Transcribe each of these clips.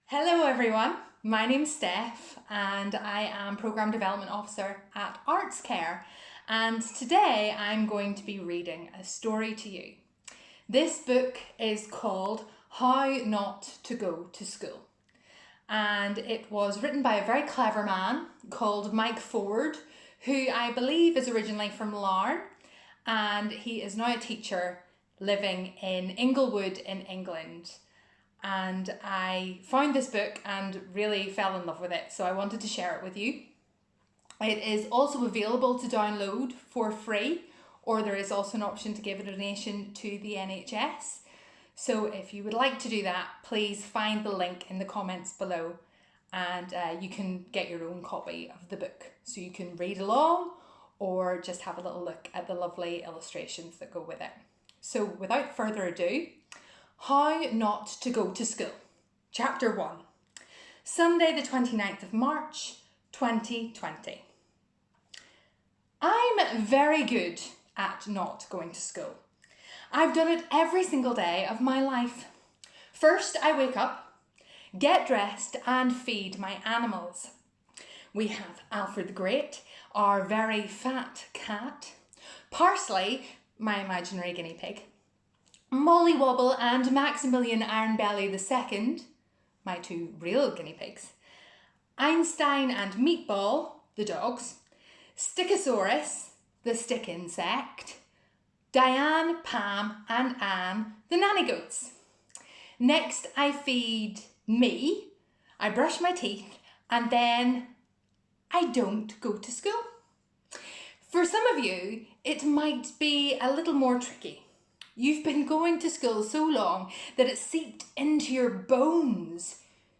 Hello everyone, my name's Steph and I am Programme Development Officer at Arts Care, and today I'm going to be reading a story to you. This book is called How Not to Go to School, and it was written by a very clever man called Mike Ford, who I believe is originally from Larne, and he is now a teacher living in Inglewood in England. And I found this book and really fell in love with it, so I wanted to share it with you. It is also available to download for free, or there is also an option to give a donation to the NHS. So if you would like to do that, please find the link in the comments below and you can get your own copy of the book. So you can read along or just have a little look at the lovely illustrations that go with it. So without further ado, How Not to Go to School. Chapter 1. Sunday the 29th of March, 2020. I'm very good at not going to school. I've done it every single day of my life. First, I wake up, get dressed and feed my animals. We have Alfred the Great, our very fat cat, Parsley, my imaginary guinea pig, Molly Wobble and Maximilian Ironbelly II, my two real guinea pigs, Einstein and Meatball, the dogs, Stickosaurus, the stick insect, Diane, Pam and Anne, the nanny goats. Next I feed me, I brush my teeth, and then I don't go to school. For some of you, it might be a little more tricky. You've been going to school so long that it's seeped into your bones.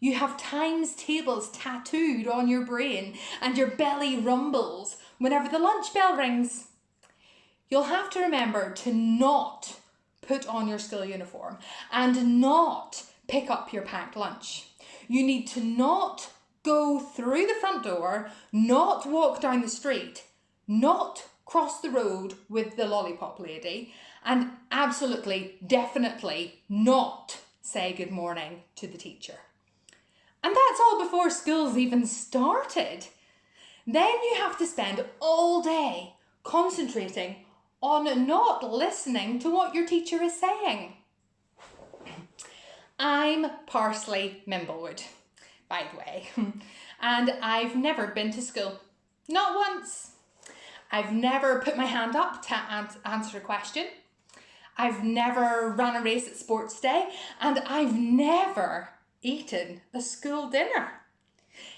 You have times tables tattooed on your brain and your belly rumbles whenever the lunch bell rings. You'll have to remember to not put on your school uniform and not pick up your packed lunch. You need to not go through the front door, not walk down the street, not cross the road with the lollipop lady, and absolutely, definitely not say good morning to the teacher. And that's all before school's even started. Then you have to spend all day concentrating on not listening to what your teacher is saying. I'm Parsley Mimblewood, by the way, and I've never been to school. Not once. I've never put my hand up to answer a question. I've never run a race at sports day, and I've never eaten a school dinner.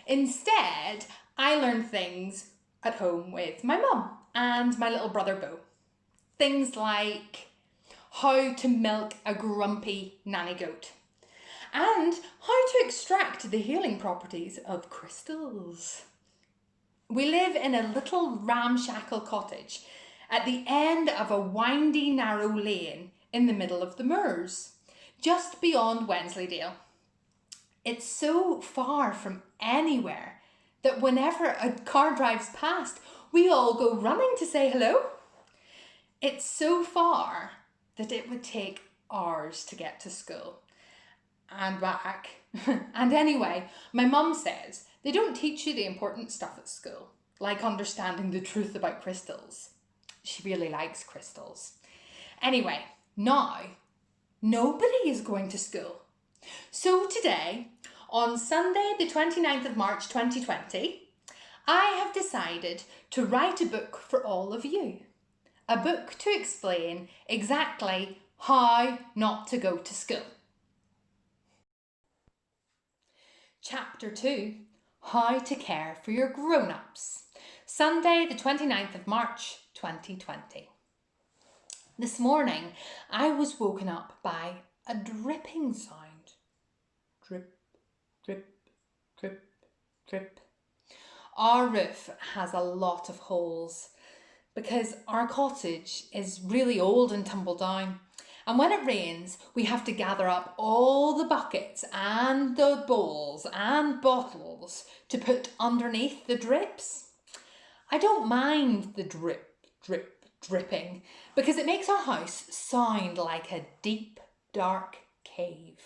Instead, I learned things at home with my mum and my little brother Bo. Things like how to milk a grumpy nanny goat and how to extract the healing properties of crystals. We live in a little ramshackle cottage at the end of a windy, narrow lane in the middle of the moors, just beyond Wensleydale. It's so far from anywhere that whenever a car drives past, we all go running to say hello. It's so far that it would take hours to get to school and back. And anyway, my mum says they don't teach you the important stuff at school, like understanding the truth about crystals. She really likes crystals. Anyway, now nobody is going to school. So today, on Sunday the 29th of March 2020, I have decided to write a book for all of you. A book to explain exactly how not to go to school. Chapter 2, How to Care for Your Grown-ups. Sunday the 29th of March 2020. This morning I was woken up by a dripping sound. Drip, drip, drip, drip. Our roof has a lot of holes because our cottage is really old and tumble down. And when it rains, we have to gather up all the buckets and the bowls and bottles to put underneath the drips. I don't mind the drip, drip, dripping because it makes our house sound like a deep, dark cave.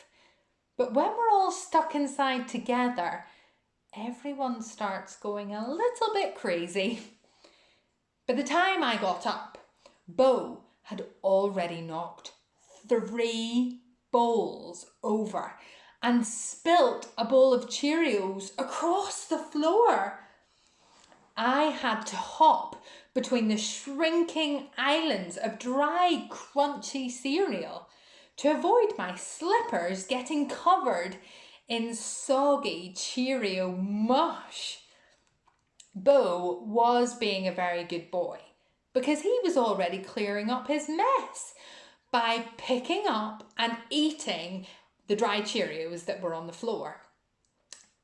But when we're all stuck inside together, everyone starts going a little bit crazy. By the time I got up, Bo had already knocked 3 bowls over and spilt a bowl of Cheerios across the floor. I had to hop between the shrinking islands of dry, crunchy cereal to avoid my slippers getting covered in soggy Cheerio mush. Bo was being a very good boy because he was already clearing up his mess by picking up and eating the dry Cheerios that were on the floor.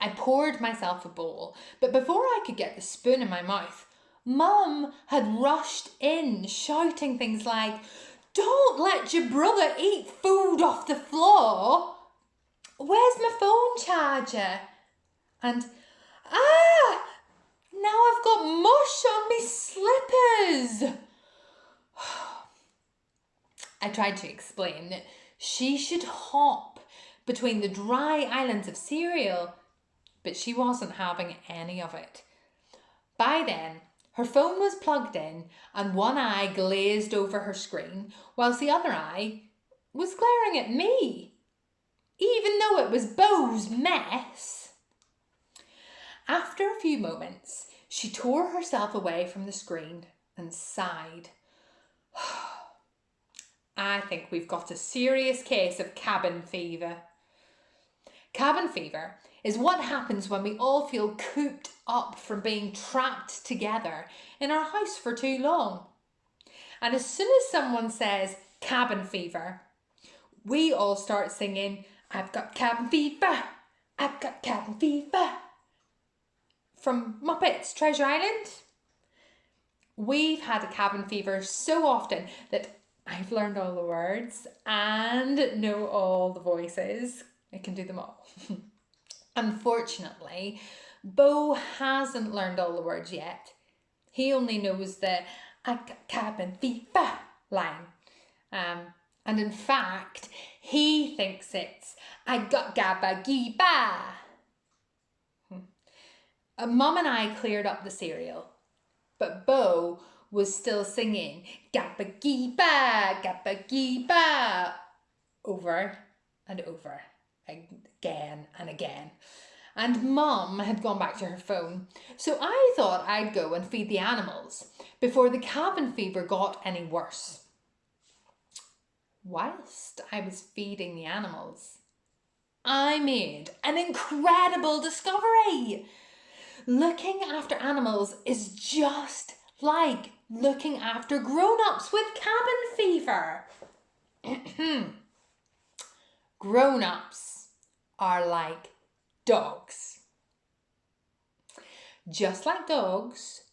I poured myself a bowl, but before I could get the spoon in my mouth, Mum had rushed in shouting things like, "Don't let your brother eat food off the floor. Where's my phone charger?" And, now I've got mush on my slippers. I tried to explain that she should hop between the dry islands of cereal, but she wasn't having any of it. By then, her phone was plugged in and one eye glazed over her screen, whilst the other eye was glaring at me, even though it was Bo's mess. After a few moments, she tore herself away from the screen and sighed. I think we've got a serious case of cabin fever. Cabin fever is what happens when we all feel cooped up from being trapped together in our house for too long. And as soon as someone says cabin fever, we all start singing, "I've got cabin fever, I've got cabin fever," from Muppets Treasure Island. We've had a cabin fever so often that I've learned all the words and know all the voices. I can do them all. Unfortunately, Bo hasn't learned all the words yet. He only knows the "I got cabin fever" line. And in fact, he thinks it's "I got gabba geeba." Mum and I cleared up the cereal, but Bo was still singing "Gabba geeba, gabba geeba" over and over again and again. And Mum had gone back to her phone, so I thought I'd go and feed the animals before the cabin fever got any worse. Whilst I was feeding the animals, I made an incredible discovery. Looking after animals is just like looking after grown-ups with cabin fever. Grown-ups are like dogs. Just like dogs,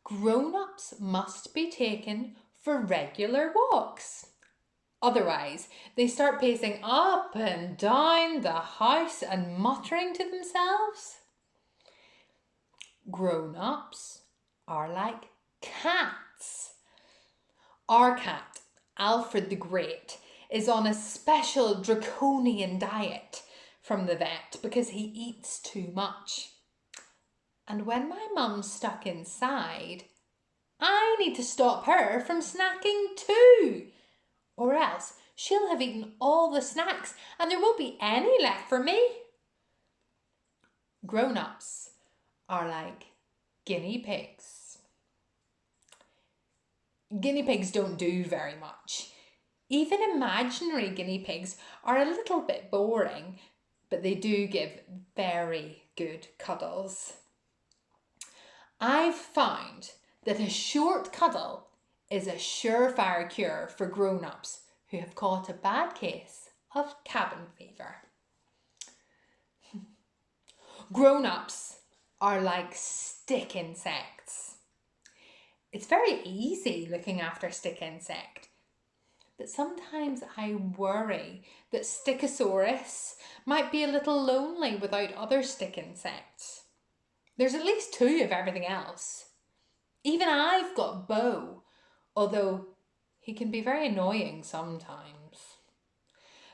grown-ups must be taken for regular walks. Otherwise, they start pacing up and down the house and muttering to themselves. Grown-ups are like cats. Our cat, Alfred the Great, is on a special draconian diet from the vet because he eats too much. And when my mum's stuck inside, I need to stop her from snacking too, or else she'll have eaten all the snacks and there won't be any left for me. Grown-ups are like guinea pigs. Guinea pigs don't do very much. Even imaginary guinea pigs are a little bit boring, but they do give very good cuddles. I've found that a short cuddle is a surefire cure for grown-ups who have caught a bad case of cabin fever. Grown-ups are like stick insects. It's very easy looking after a stick insect, but sometimes I worry that Stickosaurus might be a little lonely without other stick insects. There's at least 2 of everything else. Even I've got Bo, although he can be very annoying sometimes.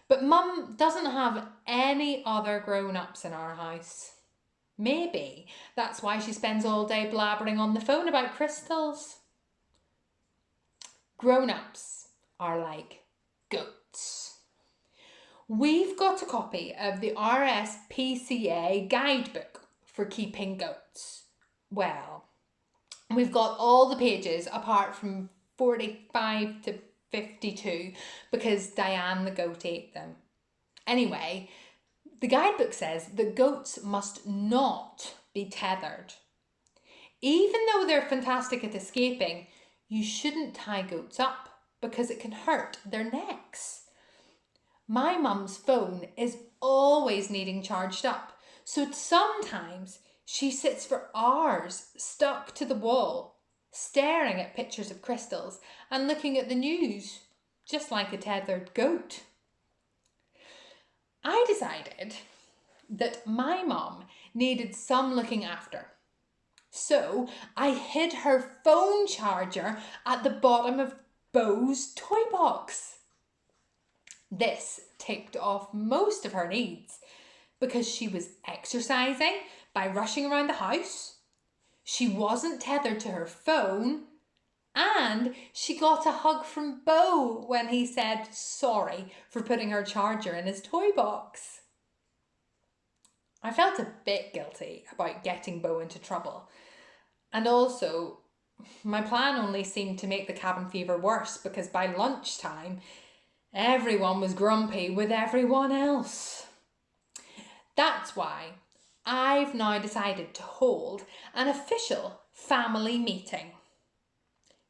But Mum doesn't have any other grown-ups in our house. Maybe that's why she spends all day blabbering on the phone about crystals. Grown-ups are like goats. We've got a copy of the RSPCA guidebook for keeping goats. Well, we've got all the pages apart from 45 to 52 because Diane the goat ate them. Anyway, the guidebook says that goats must not be tethered. Even though they're fantastic at escaping, you shouldn't tie goats up because it can hurt their necks. My mum's phone is always needing charged up, so sometimes she sits for hours stuck to the wall, staring at pictures of crystals and looking at the news, just like a tethered goat. I decided that my mum needed some looking after. So I hid her phone charger at the bottom of Bo's toy box. This ticked off most of her needs because she was exercising by rushing around the house, she wasn't tethered to her phone, and she got a hug from Bo when he said sorry for putting her charger in his toy box. I felt a bit guilty about getting Bo into trouble. And also, my plan only seemed to make the cabin fever worse because by lunchtime, everyone was grumpy with everyone else. That's why I've now decided to hold an official family meeting.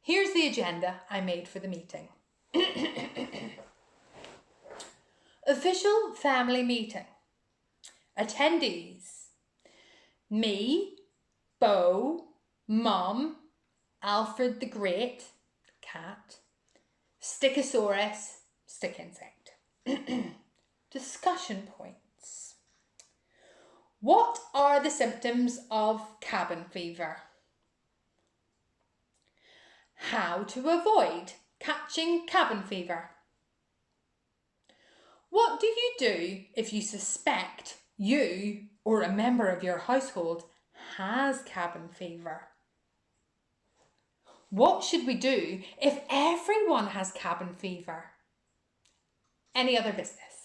Here's the agenda I made for the meeting. Official family meeting. Attendees. Me, Bo, Mum, Alfred the Great, cat, Stickosaurus, stick insect. Discussion points. What are the symptoms of cabin fever? How to avoid catching cabin fever? What do you do if you suspect you or a member of your household has cabin fever? What should we do if everyone has cabin fever? Any other business?